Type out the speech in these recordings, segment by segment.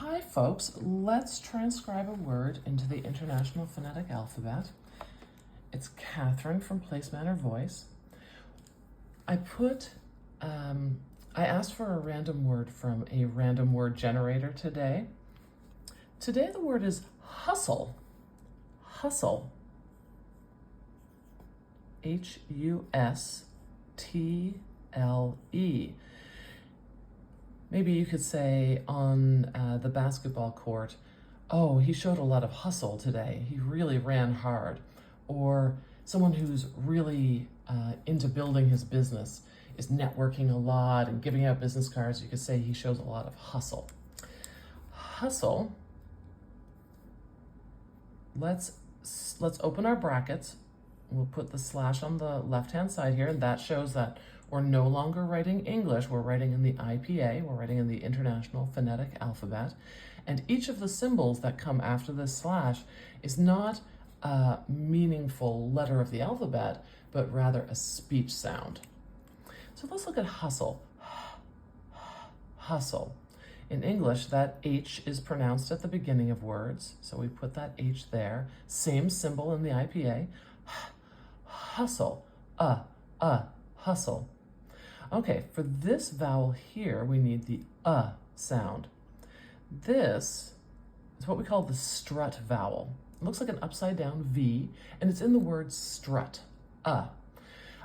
Hi folks, let's transcribe a word into the International Phonetic Alphabet. It's Catherine from Place Manner Voice. I asked for a random word from a random word generator today. Today the word is hustle. Hustle. H-U-S-T-L-E. Maybe you could say on the basketball court, oh, he showed a lot of hustle today. He really ran hard. Or someone who's really into building his business is networking a lot and giving out business cards. You could say he shows a lot of hustle. Hustle. Let's open our brackets. We'll put the slash on the left-hand side here, and that shows that we're no longer writing English. We're writing in the IPA. We're writing in the International Phonetic Alphabet. And each of the symbols that come after this slash is not a meaningful letter of the alphabet, but rather a speech sound. So let's look at hustle. Hustle. In English, that H is pronounced at the beginning of words, so we put that H there. Same symbol in the IPA. Hustle. Hustle. Okay, for this vowel here, we need the sound. This is what we call the strut vowel. It looks like an upside down V, and it's in the word strut. A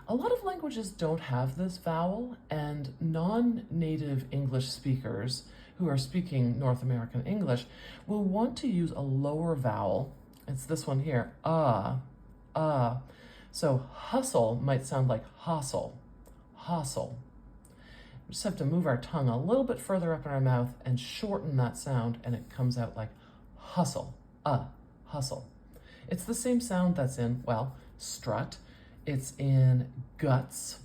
lot of languages don't have this vowel, and non-native English speakers who are speaking North American English will want to use a lower vowel. It's this one here, So hustle might sound like hustle, hustle. We just have to move our tongue a little bit further up in our mouth and shorten that sound, and it comes out like hustle, hustle. It's the same sound that's in, well, strut. It's in guts.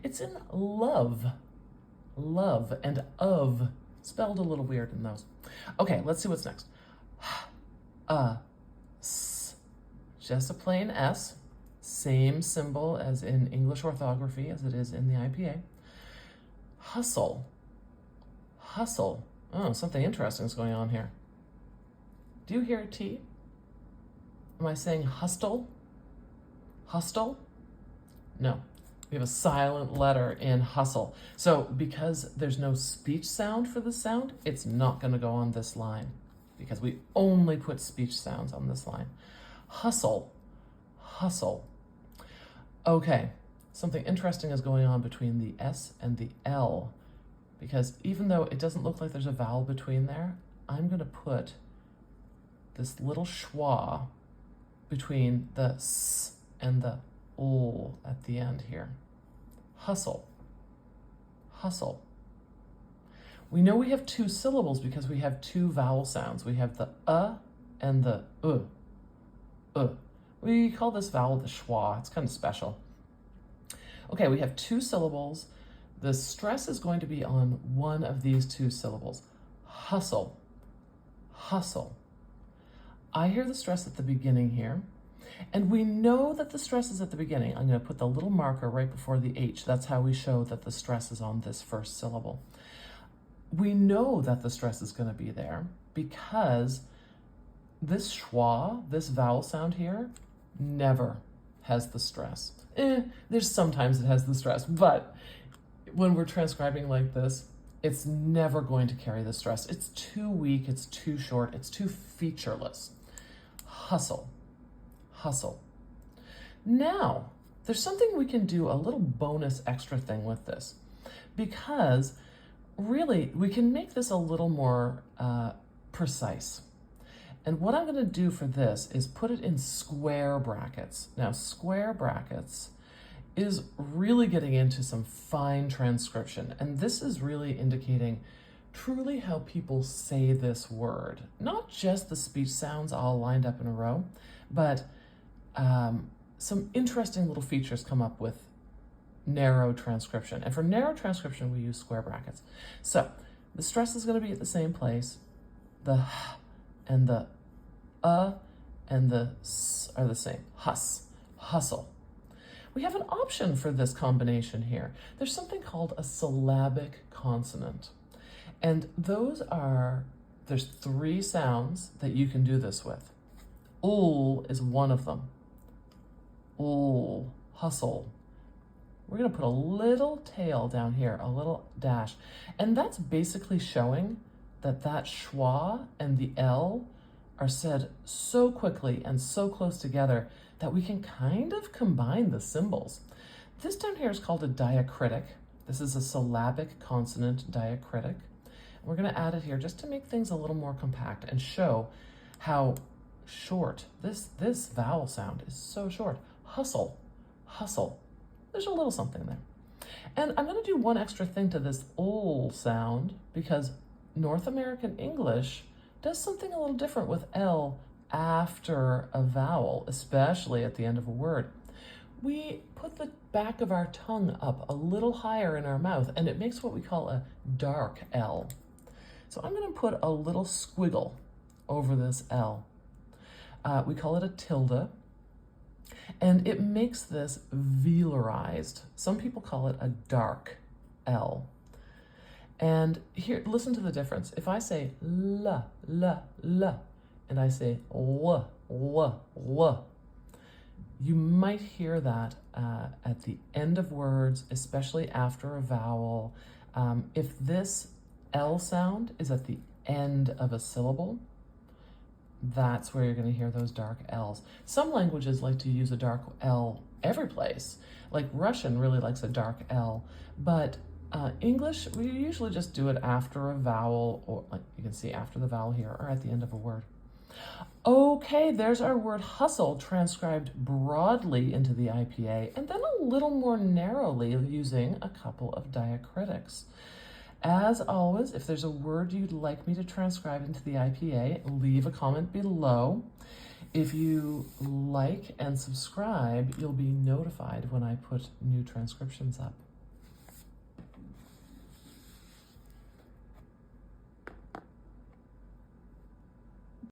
It's in love, and of, spelled a little weird in those. Okay, let's see what's next. S, just a plain S. Same symbol as in English orthography as it is in the IPA. Hustle. Hustle. Oh, something interesting is going on here. Do you hear a T? Am I saying hustle? Hustle? No. We have a silent letter in hustle. So because there's no speech sound for this sound, it's not going to go on this line because we only put speech sounds on this line. Hustle. Hustle. Okay, something interesting is going on between the S and the L, because even though it doesn't look like there's a vowel between there, I'm going to put this little schwa between the S and the L at the end here. Hustle. Hustle. We know we have two syllables because we have two vowel sounds. We have the and the We call this vowel the schwa. It's kind of special. Okay, we have two syllables. The stress is going to be on one of these two syllables. Hustle. Hustle. I hear the stress at the beginning here. And we know that the stress is at the beginning. I'm going to put the little marker right before the H. That's how we show that the stress is on this first syllable. We know that the stress is going to be there because this schwa, this vowel sound here, never has the stress. There's sometimes it has the stress, but when we're transcribing like this, it's never going to carry the stress. It's too weak, it's too short, it's too featureless. Hustle. Hustle. Now, there's something we can do, a little bonus extra thing with this, because really we can make this a little more precise. And what I'm going to do for this is put it in square brackets. Now, square brackets is really getting into some fine transcription, and this is really indicating truly how people say this word. Not just the speech sounds all lined up in a row, but some interesting little features come up with narrow transcription. And for narrow transcription, we use square brackets. So the stress is going to be at the same place. The h and the and the s are the same. Hustle. We have an option for this combination here. There's something called a syllabic consonant. And those are There's 3 sounds that you can do this with. Ul is one of them. Ul, hustle. We're gonna put a little tail down here, a little dash. And that's basically showing that that schwa and the L are said so quickly and so close together that we can kind of combine the symbols. This down here is called a diacritic. This is a syllabic consonant diacritic. We're gonna add it here just to make things a little more compact and show how short this vowel sound is. So short. Hustle, hustle. There's a little something there. And I'm gonna do one extra thing to this ol sound because North American English does something a little different with L after a vowel, especially at the end of a word. We put the back of our tongue up a little higher in our mouth, and it makes what we call a dark L. So I'm going to put a little squiggle over this L. We call it a tilde, and it makes this velarized. Some people call it a dark L. And here, listen to the difference. If I say la, la, la, and I say w, w, w, you might hear that at the end of words, especially after a vowel. If this L sound is at the end of a syllable, that's where you're going to hear those dark L's. Some languages like to use a dark L every place. Like Russian really likes a dark L, but English, we usually just do it after a vowel, or like you can see after the vowel here, or at the end of a word. Okay, there's our word hustle transcribed broadly into the IPA, and then a little more narrowly using a couple of diacritics. As always, if there's a word you'd like me to transcribe into the IPA, leave a comment below. If you like and subscribe, you'll be notified when I put new transcriptions up.